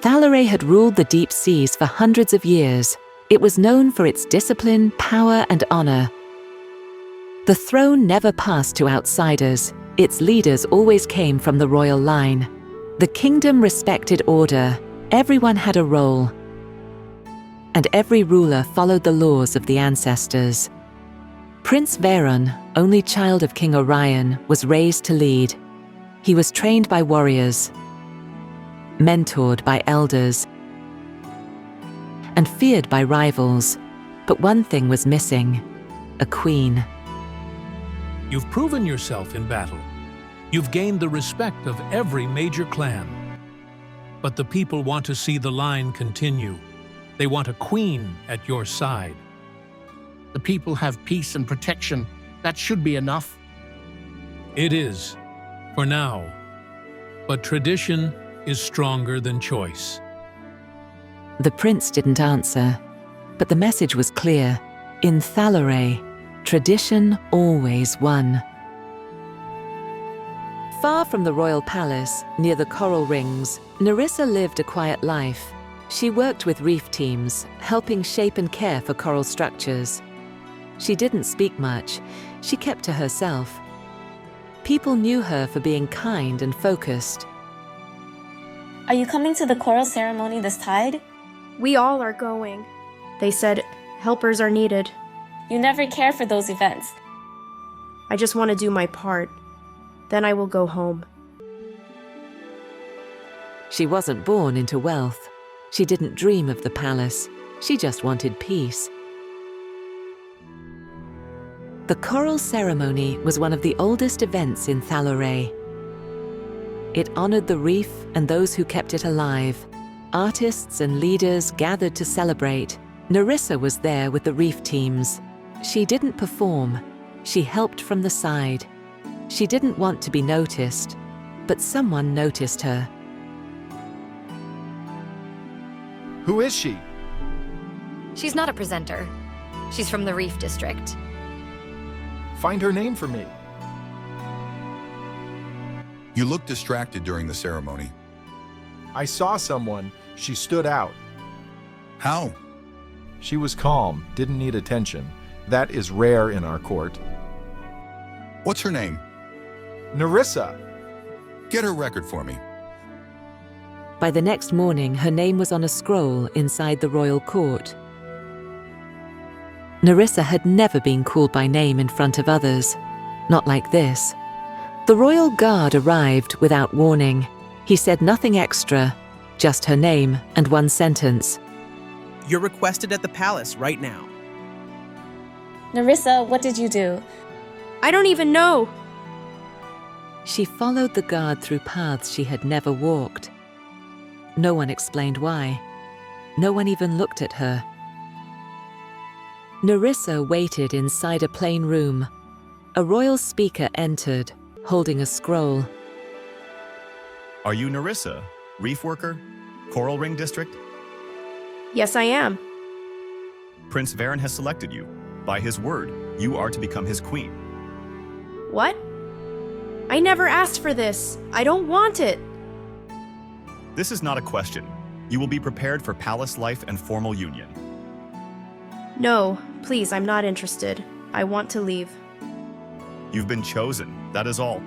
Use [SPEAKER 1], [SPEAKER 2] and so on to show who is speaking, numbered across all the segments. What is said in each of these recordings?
[SPEAKER 1] Thaloré had ruled the deep seas for hundreds of years. It was known for its discipline, power, and honor. The throne never passed to outsiders. Its leaders always came from the royal line. The kingdom respected order. Everyone had a role. And every ruler followed the laws of the ancestors. Prince Veron, only child of King Orion, was raised to lead. He was trained by warriors, mentored by elders, and feared by rivals. But one thing was missing: a queen.
[SPEAKER 2] You've proven yourself in battle. You've gained the respect of every major clan. But the people want to see the line continue. They want a queen at your side.
[SPEAKER 3] The people have peace and protection. That should be enough.
[SPEAKER 2] It is, for now. But tradition is stronger than choice.
[SPEAKER 1] The prince didn't answer, but the message was clear. In Thaloré, tradition always won. Far from the royal palace, near the coral rings, Nerissa lived a quiet life. She worked with reef teams, helping shape and care for coral structures. She didn't speak much. She kept to herself. People knew her for being kind and focused.
[SPEAKER 4] Are you coming to the choral ceremony this tide?
[SPEAKER 5] We all are going. They said helpers are needed.
[SPEAKER 4] You never care for those events.
[SPEAKER 5] I just want to do my part. Then I will go home.
[SPEAKER 1] She wasn't born into wealth. She didn't dream of the palace. She just wanted peace. The choral ceremony was one of the oldest events in Thaloré. It honored the reef and those who kept it alive. Artists and leaders gathered to celebrate. Narissa was there with the reef teams. She didn't perform. She helped from the side. She didn't want to be noticed, but someone noticed her.
[SPEAKER 6] Who is she?
[SPEAKER 7] She's not a presenter. She's from the Reef District.
[SPEAKER 6] Find her name for me.
[SPEAKER 8] You looked distracted during the ceremony.
[SPEAKER 6] I saw someone. She stood out.
[SPEAKER 8] How?
[SPEAKER 6] She was calm, didn't need attention. That is rare in our court.
[SPEAKER 8] What's her name?
[SPEAKER 6] Nerissa.
[SPEAKER 8] Get her record for me.
[SPEAKER 1] By the next morning, her name was on a scroll inside the royal court. Nerissa had never been called by name in front of others. Not like this. The royal guard arrived without warning. He said nothing extra, just her name and one sentence.
[SPEAKER 9] You're requested at the palace right now.
[SPEAKER 4] Nerissa, what did you do?
[SPEAKER 5] I don't even know.
[SPEAKER 1] She followed the guard through paths she had never walked. No one explained why. No one even looked at her. Nerissa waited inside a plain room. A royal speaker entered, holding a scroll.
[SPEAKER 10] Are you Nerissa, reef worker, Coral Ring District?
[SPEAKER 5] Yes, I am.
[SPEAKER 10] Prince Veron has selected you. By his word, you are to become his queen.
[SPEAKER 5] What? I never asked for this. I don't want it.
[SPEAKER 10] This is not a question. You will be prepared for palace life and formal union.
[SPEAKER 5] No, please, I'm not interested. I want to leave.
[SPEAKER 10] You've been chosen, that is all.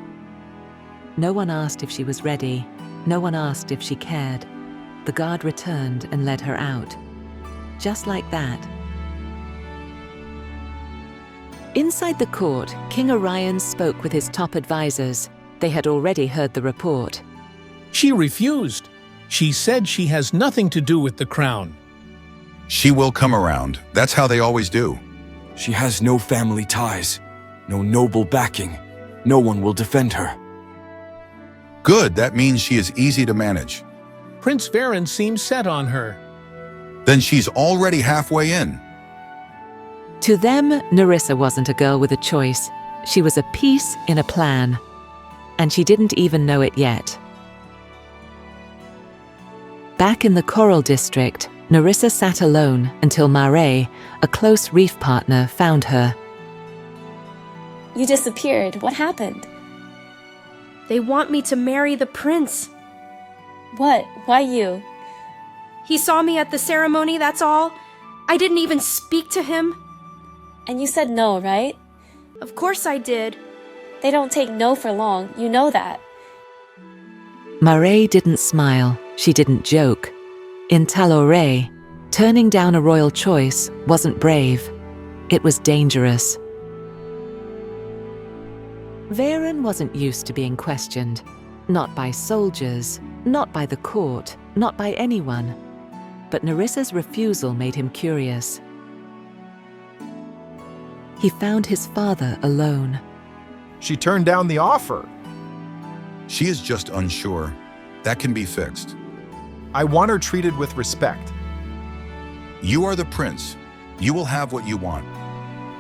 [SPEAKER 1] No one asked if she was ready. No one asked if she cared. The guard returned and led her out. Just like that. Inside the court, King Orion spoke with his top advisors. They had already heard the report.
[SPEAKER 2] She refused. She said she has nothing to do with the crown.
[SPEAKER 8] She will come around. That's how they always do.
[SPEAKER 11] She has no family ties, no noble backing. No one will defend her.
[SPEAKER 8] Good, that means she is easy to manage.
[SPEAKER 2] Prince Veron seems set on her.
[SPEAKER 8] Then she's already halfway in.
[SPEAKER 1] To them, Nerissa wasn't a girl with a choice. She was a piece in a plan. And she didn't even know it yet. Back in the Coral District, Nerissa sat alone until Mermaid, a close reef partner, found her.
[SPEAKER 4] You disappeared. What happened?
[SPEAKER 5] They want me to marry the prince.
[SPEAKER 4] What? Why you?
[SPEAKER 5] He saw me at the ceremony, that's all. I didn't even speak to him.
[SPEAKER 4] And you said no, right?
[SPEAKER 5] Of course I did.
[SPEAKER 4] They don't take no for long, you know that.
[SPEAKER 1] Mermaid didn't smile, she didn't joke. In Thaloré, turning down a royal choice wasn't brave, it was dangerous. Varen wasn't used to being questioned. Not by soldiers, not by the court, not by anyone. But Nerissa's refusal made him curious. He found his father alone.
[SPEAKER 6] She turned down the offer.
[SPEAKER 8] She is just unsure. That can be fixed.
[SPEAKER 6] I want her treated with respect.
[SPEAKER 8] You are the prince. You will have what you want.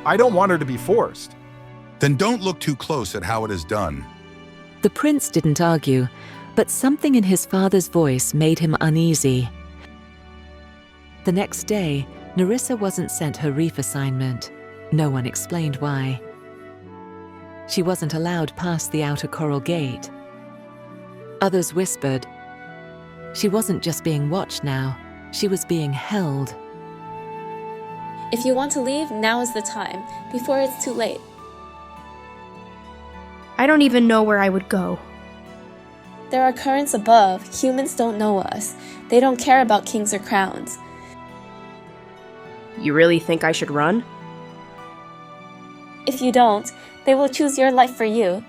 [SPEAKER 6] I don't want her to be forced.
[SPEAKER 8] Then don't look too close at how it is done.
[SPEAKER 1] The prince didn't argue, but something in his father's voice made him uneasy. The next day, Nerissa wasn't sent her reef assignment. No one explained why. She wasn't allowed past the outer coral gate. Others whispered. She wasn't just being watched now, she was being held.
[SPEAKER 4] If you want to leave, now is the time, before it's too late.
[SPEAKER 5] I don't even know where I would go.
[SPEAKER 4] There are currents above. Humans don't know us. They don't care about kings or crowns.
[SPEAKER 5] You really think I should run?
[SPEAKER 4] If you don't, they will choose your life for you.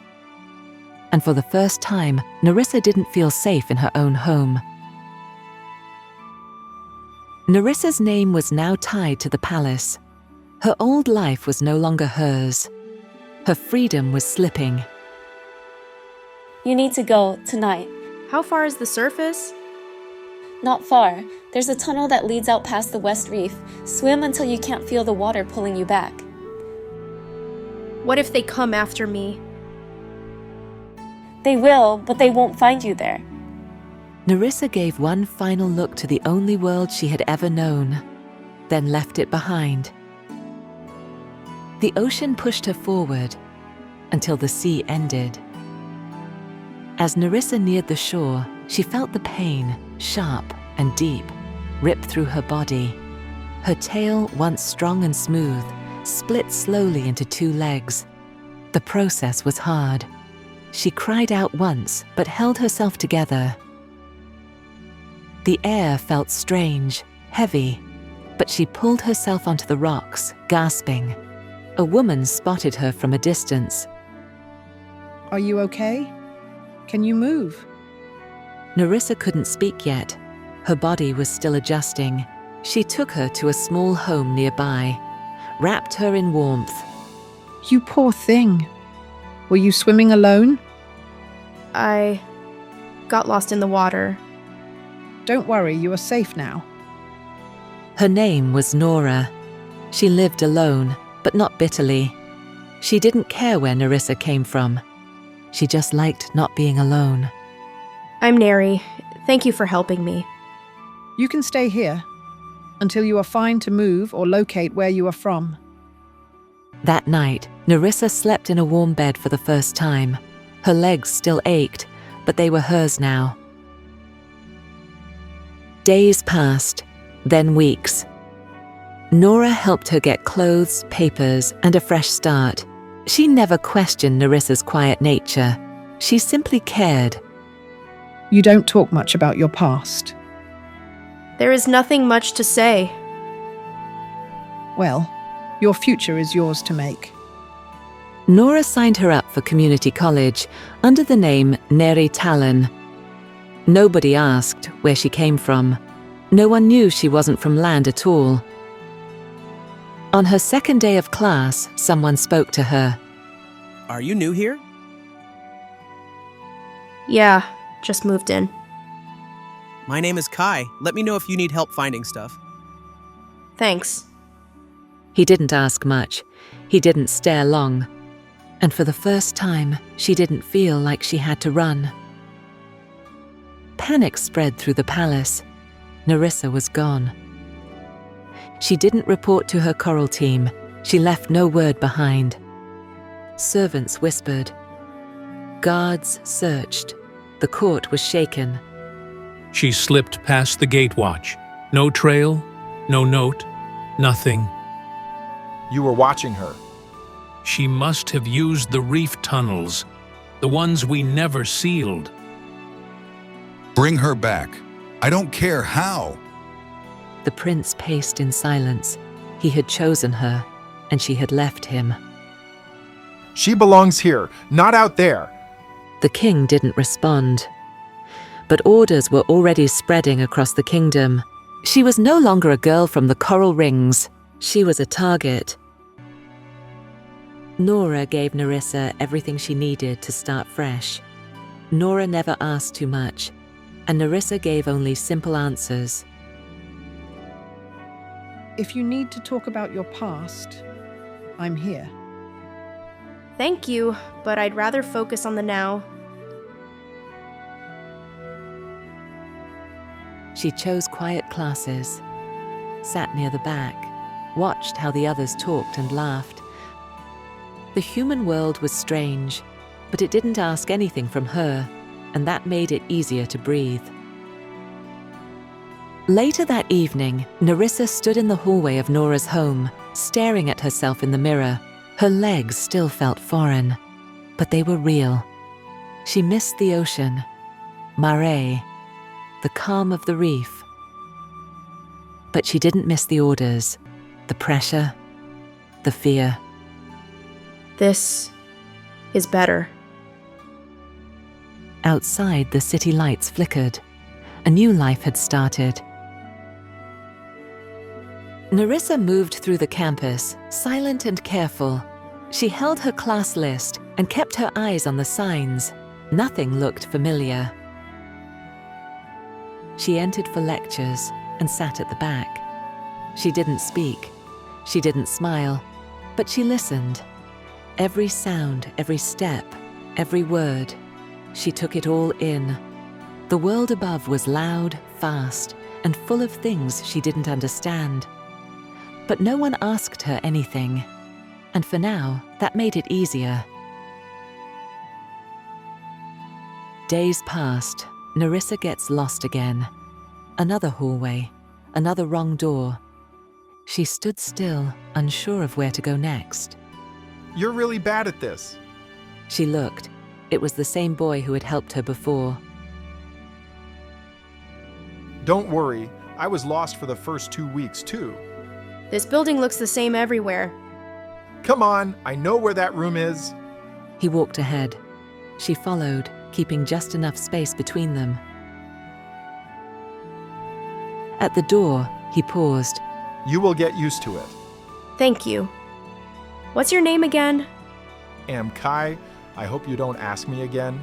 [SPEAKER 1] And for the first time, Nerissa didn't feel safe in her own home. Nerissa's name was now tied to the palace. Her old life was no longer hers. Her freedom was slipping.
[SPEAKER 4] You need to go tonight.
[SPEAKER 5] How far is the surface?
[SPEAKER 4] Not far. There's a tunnel that leads out past the West Reef. Swim until you can't feel the water pulling you back.
[SPEAKER 5] What if they come after me?
[SPEAKER 4] They will, but they won't find you there.
[SPEAKER 1] Nerissa gave one final look to the only world she had ever known, then left it behind. The ocean pushed her forward until the sea ended. As Nerissa neared the shore, she felt the pain, sharp and deep, rip through her body. Her tail, once strong and smooth, split slowly into two legs. The process was hard. She cried out once, but held herself together. The air felt strange, heavy, but she pulled herself onto the rocks, gasping. A woman spotted her from a distance.
[SPEAKER 12] Are you okay? Can you move?
[SPEAKER 1] Nerissa couldn't speak yet. Her body was still adjusting. She took her to a small home nearby, wrapped her in warmth.
[SPEAKER 12] You poor thing. Were you swimming alone?
[SPEAKER 5] I got lost in the water.
[SPEAKER 12] Don't worry, you are safe now.
[SPEAKER 1] Her name was Nora. She lived alone, but not bitterly. She didn't care where Nerissa came from. She just liked not being alone.
[SPEAKER 5] I'm Neri. Thank you for helping me.
[SPEAKER 12] You can stay here until you are fine to move or locate where you are from.
[SPEAKER 1] That night, Nerissa slept in a warm bed for the first time. Her legs still ached, but they were hers now. Days passed, then weeks. Nora helped her get clothes, papers, and a fresh start. She never questioned Nerissa's quiet nature. She simply cared.
[SPEAKER 12] You don't talk much about your past.
[SPEAKER 5] There is nothing much to say.
[SPEAKER 12] Well, your future is yours to make.
[SPEAKER 1] Nora signed her up for community college under the name Nerissa. Nobody asked where she came from. No one knew she wasn't from land at all. On her second day of class, someone spoke to her.
[SPEAKER 9] Are you new here?
[SPEAKER 5] Yeah, just moved in.
[SPEAKER 9] My name is Kai. Let me know if you need help finding stuff.
[SPEAKER 5] Thanks.
[SPEAKER 1] He didn't ask much. He didn't stare long. And for the first time, she didn't feel like she had to run. Panic spread through the palace. Nerissa was gone. She didn't report to her coral team. She left no word behind. Servants whispered. Guards searched. The court was shaken.
[SPEAKER 2] She slipped past the gate watch, No trail, no note, nothing.
[SPEAKER 6] You were watching her.
[SPEAKER 2] She must have used the reef tunnels, the ones we never sealed.
[SPEAKER 8] Bring her back. I don't care how.
[SPEAKER 1] The prince paced in silence. He had chosen her, and she had left him.
[SPEAKER 6] She belongs here, not out there.
[SPEAKER 1] The king didn't respond. But orders were already spreading across the kingdom. She was no longer a girl from the coral rings. She was a target. Nora gave Nerissa everything she needed to start fresh. Nora never asked too much, and Nerissa gave only simple answers.
[SPEAKER 12] If you need to talk about your past, I'm here.
[SPEAKER 5] Thank you, but I'd rather focus on the now.
[SPEAKER 1] She chose quiet classes, sat near the back, watched how the others talked and laughed. The human world was strange, but it didn't ask anything from her, and that made it easier to breathe. Later that evening, Nerissa stood in the hallway of Nora's home, staring at herself in the mirror. Her legs still felt foreign, but they were real. She missed the ocean, marée, the calm of the reef. But she didn't miss the orders, the pressure, the fear.
[SPEAKER 5] This is better.
[SPEAKER 1] Outside, the city lights flickered. A new life had started. Nerissa moved through the campus, silent and careful. She held her class list and kept her eyes on the signs. Nothing looked familiar. She entered for lectures and sat at the back. She didn't speak. She didn't smile, but she listened. Every sound, every step, every word. She took it all in. The world above was loud, fast, and full of things she didn't understand. But no one asked her anything, and for now, that made it easier. Days passed. Nerissa gets lost again. Another hallway, another wrong door. She stood still, unsure of where to go next.
[SPEAKER 6] You're really bad at this.
[SPEAKER 1] She looked. It was the same boy who had helped her before.
[SPEAKER 6] Don't worry, I was lost for the first 2 weeks too.
[SPEAKER 5] This building looks the same everywhere.
[SPEAKER 6] Come on, I know where that room is.
[SPEAKER 1] He walked ahead. She followed, keeping just enough space between them. At the door, he paused.
[SPEAKER 6] You will get used to it.
[SPEAKER 5] Thank you. What's your name again?
[SPEAKER 6] Am Kai. I hope you don't ask me again.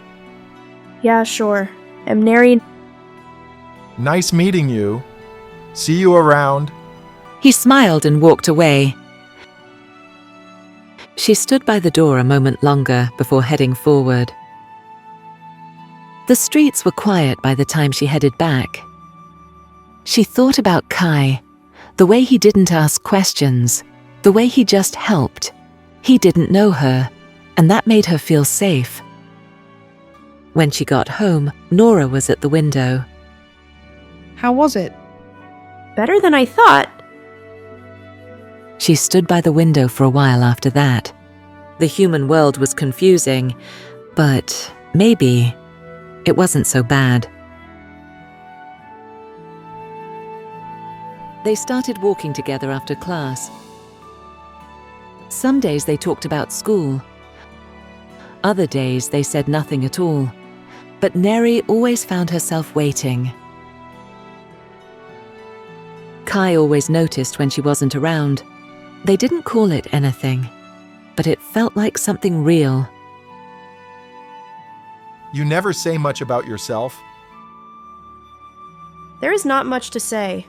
[SPEAKER 5] Yeah, sure. I'm Nerissa.
[SPEAKER 6] Nice meeting you. See you around.
[SPEAKER 1] He smiled and walked away. She stood by the door a moment longer before heading forward. The streets were quiet by the time she headed back. She thought about Kai, the way he didn't ask questions, the way he just helped. He didn't know her, and that made her feel safe. When she got home, Nora was at the window.
[SPEAKER 12] How was it?
[SPEAKER 5] Better than I thought.
[SPEAKER 1] She stood by the window for a while after that. The human world was confusing, but maybe it wasn't so bad. They started walking together after class. Some days they talked about school. Other days they said nothing at all. But Neri always found herself waiting. Kai always noticed when she wasn't around. They didn't call it anything, but it felt like something real.
[SPEAKER 6] You never say much about yourself.
[SPEAKER 5] There is not much to say.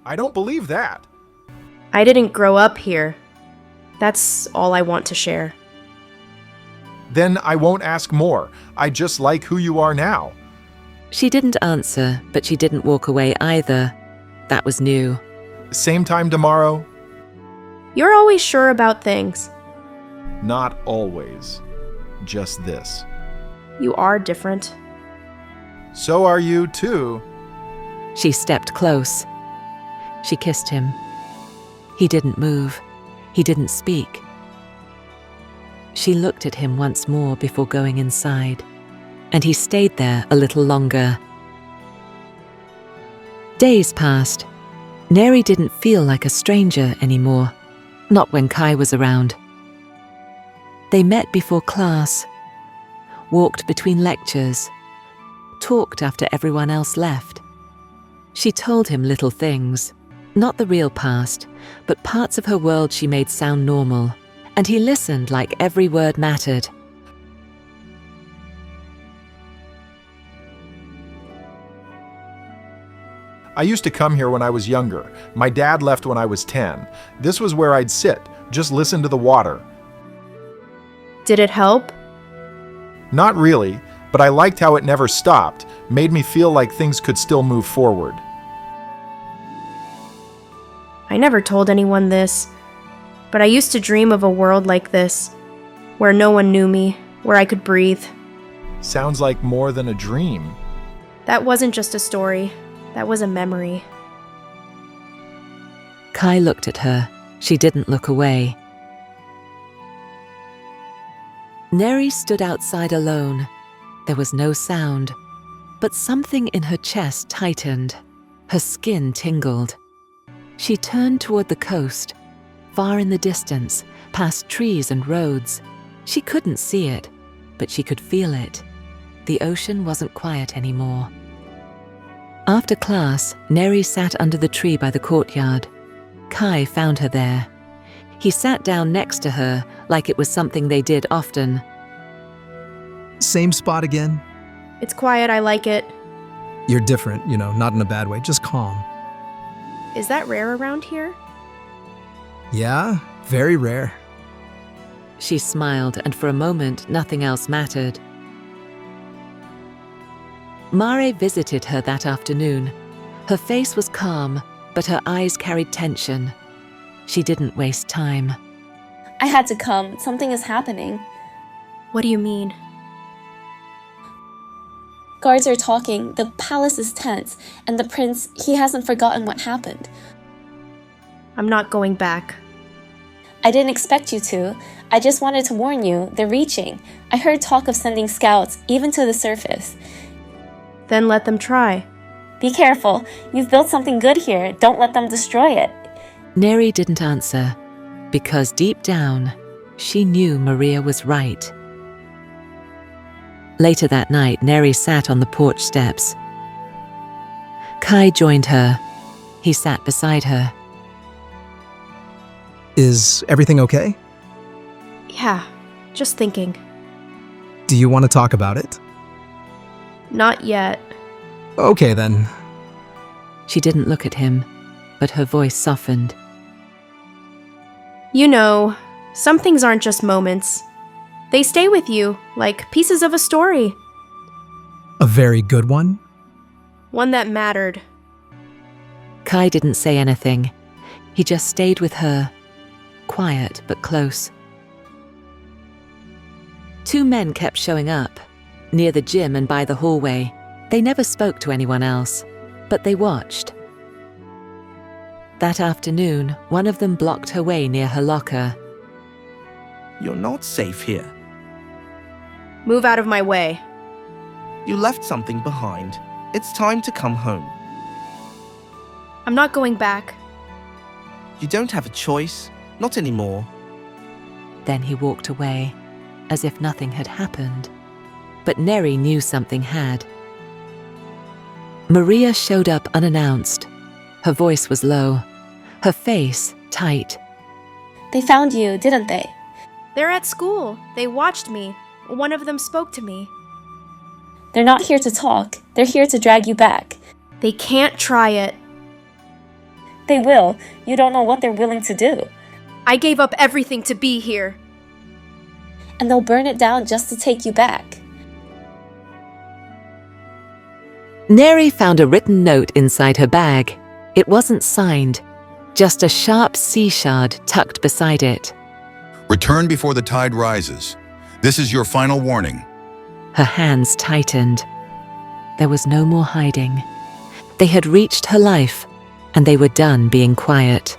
[SPEAKER 6] I don't believe that.
[SPEAKER 5] I didn't grow up here. That's all I want to share.
[SPEAKER 6] Then I won't ask more. I just like who you are now.
[SPEAKER 1] She didn't answer, but she didn't walk away either. That was new.
[SPEAKER 6] Same time tomorrow?
[SPEAKER 5] You're always sure about things.
[SPEAKER 6] Not always. Just this.
[SPEAKER 5] You are different.
[SPEAKER 6] So are you too.
[SPEAKER 1] She stepped close. She kissed him. He didn't move. He didn't speak. She looked at him once more before going inside, and he stayed there a little longer. Days passed. Neri didn't feel like a stranger anymore, not when Kai was around. They met before class, walked between lectures, talked after everyone else left. She told him little things, not the real past, but parts of her world she made sound normal, and he listened like every word mattered.
[SPEAKER 6] I used to come here when I was younger. My dad left when I was 10. This was where I'd sit, just listen to the water.
[SPEAKER 5] Did it help?
[SPEAKER 6] Not really, but I liked how it never stopped, made me feel like things could still move forward.
[SPEAKER 5] I never told anyone this, but I used to dream of a world like this, where no one knew me, where I could breathe.
[SPEAKER 6] Sounds like more than a dream.
[SPEAKER 5] That wasn't just a story, that was a memory.
[SPEAKER 1] Kai looked at her. She didn't look away. Neri stood outside alone. There was no sound, but something in her chest tightened. Her skin tingled. She turned toward the coast, far in the distance, past trees and roads. She couldn't see it, but she could feel it. The ocean wasn't quiet anymore. After class, Neri sat under the tree by the courtyard. Kai found her there. He sat down next to her like it was something they did often.
[SPEAKER 13] Same spot again?
[SPEAKER 5] It's quiet, I like it.
[SPEAKER 13] You're different, not in a bad way, just calm.
[SPEAKER 5] Is that rare around here?
[SPEAKER 13] Yeah, very rare.
[SPEAKER 1] She smiled, and for a moment, nothing else mattered. Mare visited her that afternoon. Her face was calm, but her eyes carried tension. She didn't waste time.
[SPEAKER 4] I had to come. Something is happening.
[SPEAKER 5] What do you mean?
[SPEAKER 4] Guards are talking. The palace is tense, and the prince, he hasn't forgotten what happened.
[SPEAKER 5] I'm not going back.
[SPEAKER 4] I didn't expect you to. I just wanted to warn you, they're reaching. I heard talk of sending scouts, even to the surface.
[SPEAKER 5] Then let them try.
[SPEAKER 4] Be careful. You've built something good here. Don't let them destroy it.
[SPEAKER 1] Neri didn't answer, because deep down, she knew Maria was right. Later that night, Neri sat on the porch steps. Kai joined her. He sat beside her.
[SPEAKER 13] Is everything okay?
[SPEAKER 5] Yeah, just thinking.
[SPEAKER 13] Do you want to talk about it?
[SPEAKER 5] Not yet.
[SPEAKER 13] Okay then.
[SPEAKER 1] She didn't look at him, but her voice softened.
[SPEAKER 5] You know, some things aren't just moments. They stay with you, like pieces of a story.
[SPEAKER 13] A very good one?
[SPEAKER 5] One that mattered.
[SPEAKER 1] Kai didn't say anything. He just stayed with her, quiet but close. Two men kept showing up, near the gym and by the hallway. They never spoke to anyone else, but they watched. That afternoon, one of them blocked her way near her locker.
[SPEAKER 14] You're not safe here.
[SPEAKER 5] Move out of my way.
[SPEAKER 14] You left something behind. It's time to come home.
[SPEAKER 5] I'm not going back.
[SPEAKER 14] You don't have a choice. Not anymore.
[SPEAKER 1] Then he walked away, as if nothing had happened. But Neri knew something had. Maria showed up unannounced. Her voice was low, her face tight.
[SPEAKER 4] They found you, didn't they?
[SPEAKER 5] They're at school. They watched me. One of them spoke to me.
[SPEAKER 4] They're not here to talk. They're here to drag you back.
[SPEAKER 5] They can't try it.
[SPEAKER 4] They will. You don't know what they're willing to do.
[SPEAKER 5] I gave up everything to be here.
[SPEAKER 4] And they'll burn it down just to take you back.
[SPEAKER 1] Neri found a written note inside her bag. It wasn't signed, just a sharp sea shard tucked beside it.
[SPEAKER 8] Return before the tide rises. This is your final warning.
[SPEAKER 1] Her hands tightened. There was no more hiding. They had reached her life, and they were done being quiet.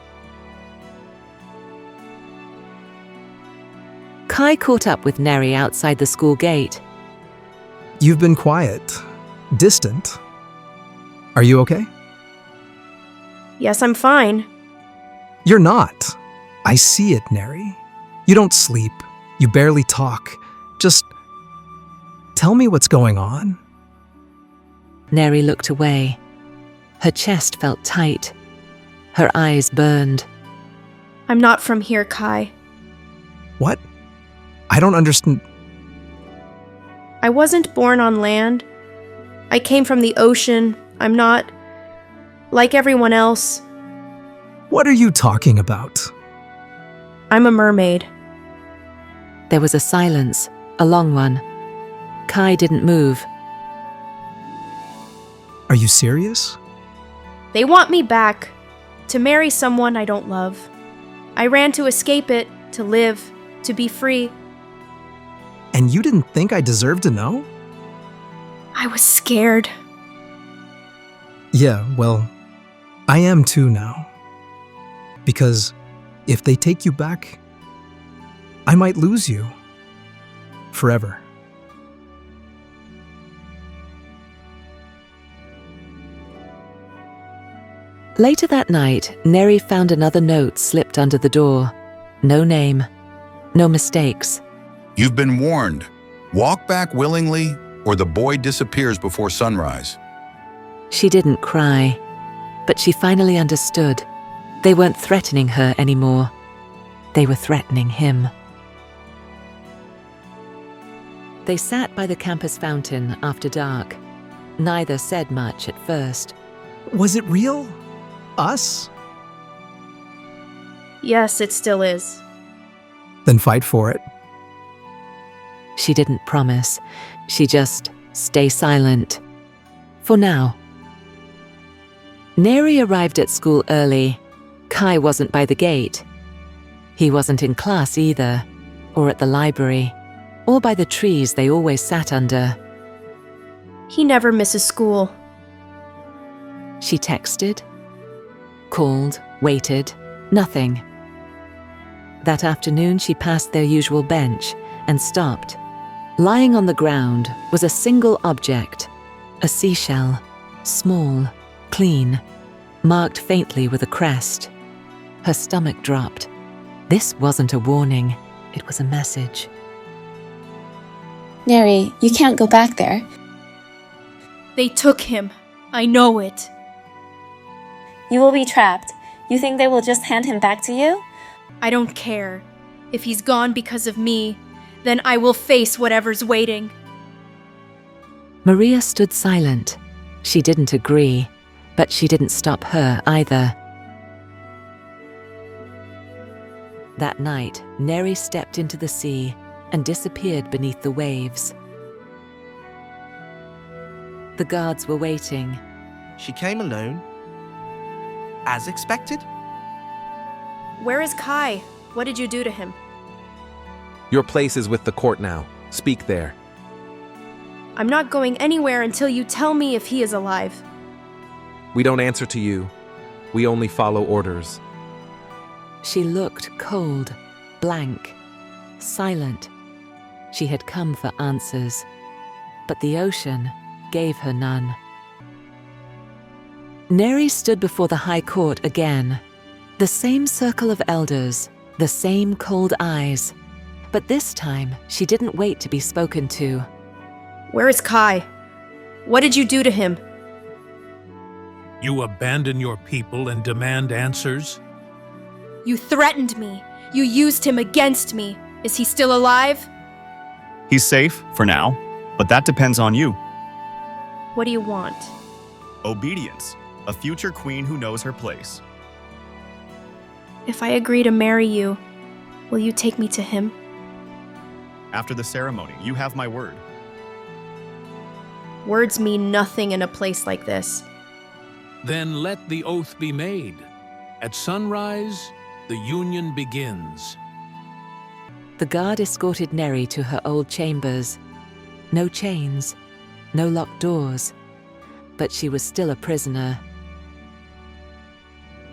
[SPEAKER 1] Kai caught up with Neri outside the school gate.
[SPEAKER 13] You've been quiet, distant. Are you okay?
[SPEAKER 5] Yes, I'm fine.
[SPEAKER 13] You're not. I see it, Neri. You don't sleep. You barely talk. Just tell me what's going on.
[SPEAKER 1] Neri looked away. Her chest felt tight. Her eyes burned.
[SPEAKER 5] I'm not from here, Kai.
[SPEAKER 13] What? I don't understand.
[SPEAKER 5] I wasn't born on land. I came from the ocean. I'm not like everyone else.
[SPEAKER 13] What are you talking about?
[SPEAKER 5] I'm a mermaid.
[SPEAKER 1] There was a silence, a long one. Kai didn't move.
[SPEAKER 13] Are you serious?
[SPEAKER 5] They want me back, to marry someone I don't love. I ran to escape it, to live, to be free.
[SPEAKER 13] And you didn't think I deserved to know?
[SPEAKER 5] I was scared.
[SPEAKER 13] Yeah, well, I am too now. Because if they take you back, I might lose you. Forever.
[SPEAKER 1] Later that night, Neri found another note slipped under the door. No name, no mistakes.
[SPEAKER 8] You've been warned. Walk back willingly, or the boy disappears before sunrise.
[SPEAKER 1] She didn't cry, but she finally understood. They weren't threatening her anymore. They were threatening him. They sat by the campus fountain after dark. Neither said much at first.
[SPEAKER 13] Was it real? Us?
[SPEAKER 5] Yes, it still is.
[SPEAKER 13] Then fight for it.
[SPEAKER 1] She didn't promise. She just stay silent. For now. Neri arrived at school early. Kai wasn't by the gate. He wasn't in class either, or at the library, or by the trees they always sat under.
[SPEAKER 5] He never misses school.
[SPEAKER 1] She texted, called, waited, nothing. That afternoon she passed their usual bench and stopped. Lying on the ground was a single object, a seashell, small, clean, marked faintly with a crest. Her stomach dropped. This wasn't a warning, it was a message.
[SPEAKER 4] Neri, you can't go back there.
[SPEAKER 5] They took him. I know it.
[SPEAKER 4] You will be trapped. You think they will just hand him back to you?
[SPEAKER 5] I don't care. If he's gone because of me, then I will face whatever's waiting.
[SPEAKER 1] Maria stood silent. She didn't agree, but she didn't stop her either. That night, Neri stepped into the sea and disappeared beneath the waves. The guards were waiting.
[SPEAKER 14] She came alone? As expected?
[SPEAKER 5] Where is Kai? What did you do to him?
[SPEAKER 15] Your place is with the court now. Speak there.
[SPEAKER 5] I'm not going anywhere until you tell me if he is alive.
[SPEAKER 15] We don't answer to you. We only follow orders.
[SPEAKER 1] She looked cold, blank, silent. She had come for answers, but the ocean gave her none. Neri stood before the High Court again. The same circle of elders, the same cold eyes. But this time, she didn't wait to be spoken to.
[SPEAKER 5] Where is Kai? What did you do to him?
[SPEAKER 2] You abandon your people and demand answers?
[SPEAKER 5] You threatened me. You used him against me. Is he still alive?
[SPEAKER 10] He's safe, for now, but that depends on you.
[SPEAKER 5] What do you want?
[SPEAKER 10] Obedience. A future queen who knows her place.
[SPEAKER 5] If I agree to marry you, will you take me to him?
[SPEAKER 10] After the ceremony, you have my word.
[SPEAKER 5] Words mean nothing in a place like this.
[SPEAKER 2] Then let the oath be made. At sunrise, the union begins.
[SPEAKER 1] The guard escorted Neri to her old chambers. No chains, no locked doors. but she was still a prisoner.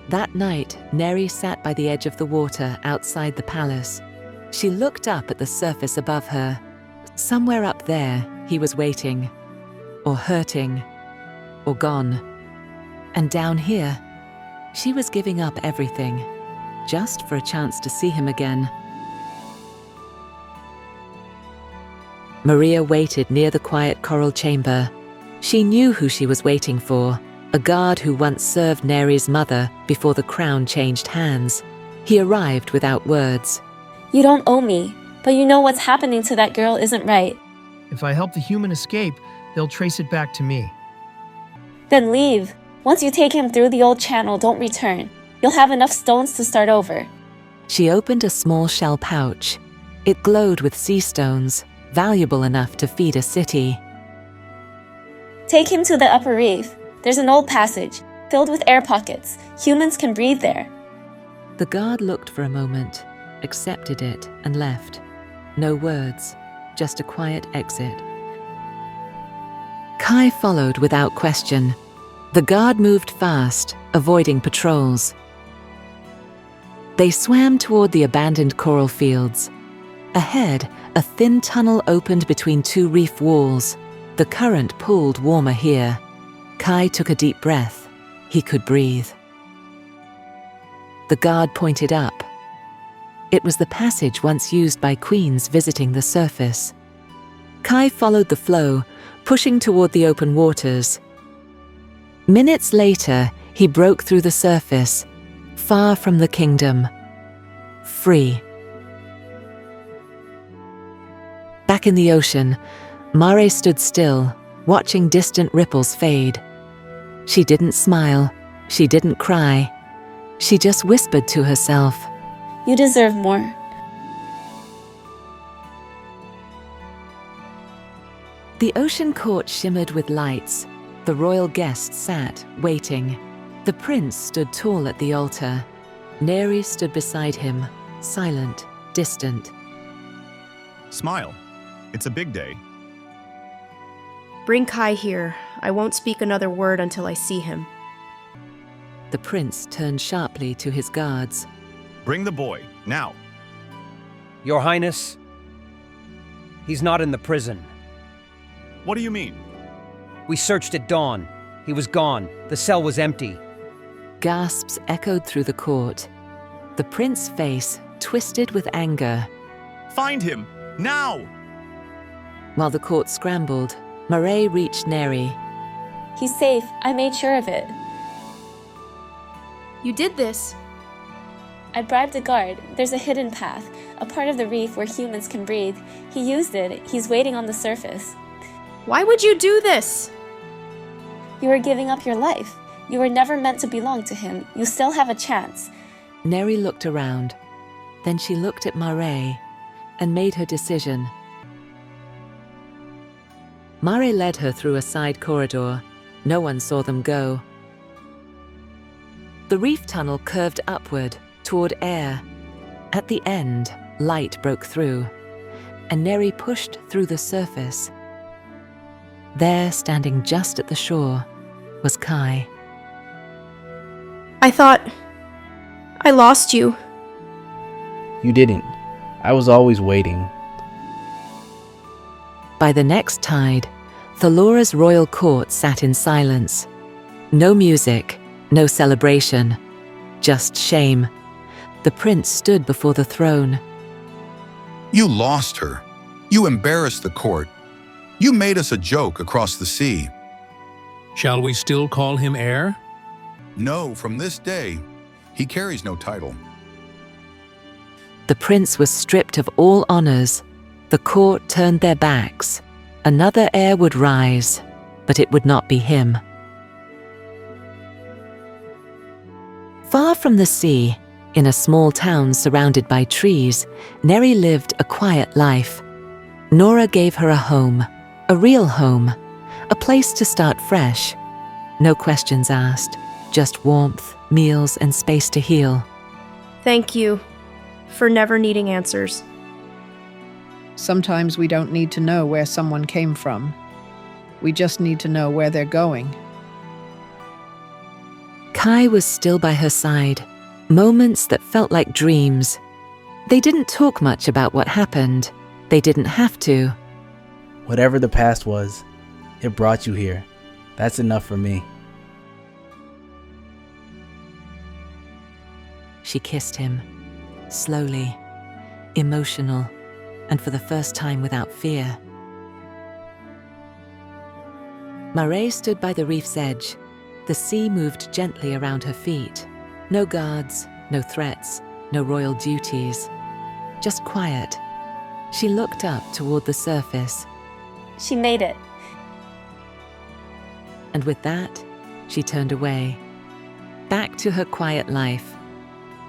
[SPEAKER 1] That night, Neri sat by the edge of the water outside the palace. She looked up at the surface above her. Somewhere up there, he was waiting, or hurting, or gone. And down here, she was giving up everything, just for a chance to see him again. Maria waited near the quiet coral chamber. She knew who she was waiting for, a guard who once served Neri's mother before the crown changed hands. He arrived without words.
[SPEAKER 4] You don't owe me, but you know what's happening to that girl isn't right.
[SPEAKER 16] If I help the human escape, they'll trace it back to me.
[SPEAKER 4] Then leave. Once you take him through the old channel, don't return. You'll have enough stones to start over.
[SPEAKER 1] She opened a small shell pouch. It glowed with sea stones, valuable enough to feed a city.
[SPEAKER 4] Take him to the upper reef. There's an old passage, filled with air pockets. Humans can breathe there.
[SPEAKER 1] The guard looked for a moment, accepted it, and left. No words, just a quiet exit. Kai followed without question. The guard moved fast, avoiding patrols. They swam toward the abandoned coral fields. Ahead, a thin tunnel opened between two reef walls. The current pulled warmer here. Kai took a deep breath. He could breathe. The guard pointed up. It was the passage once used by queens visiting the surface. Kai followed the flow, pushing toward the open waters. Minutes later, he broke through the surface, far from the kingdom. Free. Back in the ocean, Mare stood still, watching distant ripples fade. She didn't smile. She didn't cry. She just whispered to herself,
[SPEAKER 4] You deserve more.
[SPEAKER 1] The ocean court shimmered with lights. The royal guests sat, waiting. The prince stood tall at the altar. Neri stood beside him, silent, distant.
[SPEAKER 10] Smile. It's a big day.
[SPEAKER 5] Bring Kai here. I won't speak another word until I see him.
[SPEAKER 1] The prince turned sharply to his guards.
[SPEAKER 10] Bring the boy, now.
[SPEAKER 17] Your Highness, he's not in the prison.
[SPEAKER 10] What do you mean?
[SPEAKER 17] We searched at dawn. He was gone. The cell was empty.
[SPEAKER 1] Gasps echoed through the court. The prince's face twisted with anger.
[SPEAKER 10] Find him, now!
[SPEAKER 1] While the court scrambled, Mare reached Neri.
[SPEAKER 4] He's safe. I made sure of it.
[SPEAKER 5] You did this.
[SPEAKER 4] I bribed a guard. There's a hidden path, a part of the reef where humans can breathe. He used it. He's waiting on the surface.
[SPEAKER 5] Why would you do this?
[SPEAKER 4] You were giving up your life. You were never meant to belong to him. You still have a chance.
[SPEAKER 1] Neri looked around. Then she looked at Mare and made her decision. Mare led her through a side corridor. No one saw them go. The reef tunnel curved upward, toward air. At the end, light broke through, and Neri pushed through the surface. There, standing just at the shore, was Kai.
[SPEAKER 5] I thought I lost you.
[SPEAKER 18] You didn't. I was always waiting.
[SPEAKER 1] By the next tide, Thalorré's royal court sat in silence. No music, no celebration, just shame. The prince stood before the throne.
[SPEAKER 8] You lost her. You embarrassed the court. You made us a joke across the sea.
[SPEAKER 2] Shall we still call him heir?
[SPEAKER 8] No, from this day, he carries no title.
[SPEAKER 1] The prince was stripped of all honors. The court turned their backs. Another heir would rise, but it would not be him. Far from the sea, in a small town surrounded by trees, Neri lived a quiet life. Nora gave her a home, a real home, a place to start fresh. No questions asked, just warmth, meals, and space to heal.
[SPEAKER 5] Thank you for never needing answers.
[SPEAKER 12] Sometimes we don't need to know where someone came from. We just need to know where they're going.
[SPEAKER 1] Kai was still by her side, moments that felt like dreams. They didn't talk much about what happened. They didn't have to.
[SPEAKER 18] Whatever the past was, it brought you here. That's enough for me.
[SPEAKER 1] She kissed him, slowly, emotional, and for the first time without fear. Mermaid stood by the reef's edge. The sea moved gently around her feet. No guards, no threats, no royal duties. Just quiet. She looked up toward the surface.
[SPEAKER 4] She made it.
[SPEAKER 1] And with that, she turned away, back to her quiet life,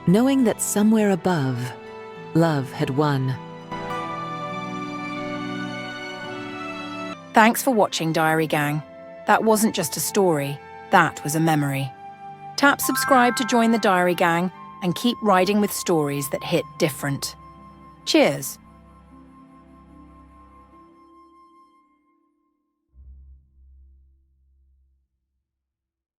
[SPEAKER 1] knowing that somewhere above, love had won.
[SPEAKER 19] Thanks for watching, Diary Gang. That wasn't just a story, that was a memory. Tap subscribe to join the Diary Gang and keep riding with stories that hit different. Cheers!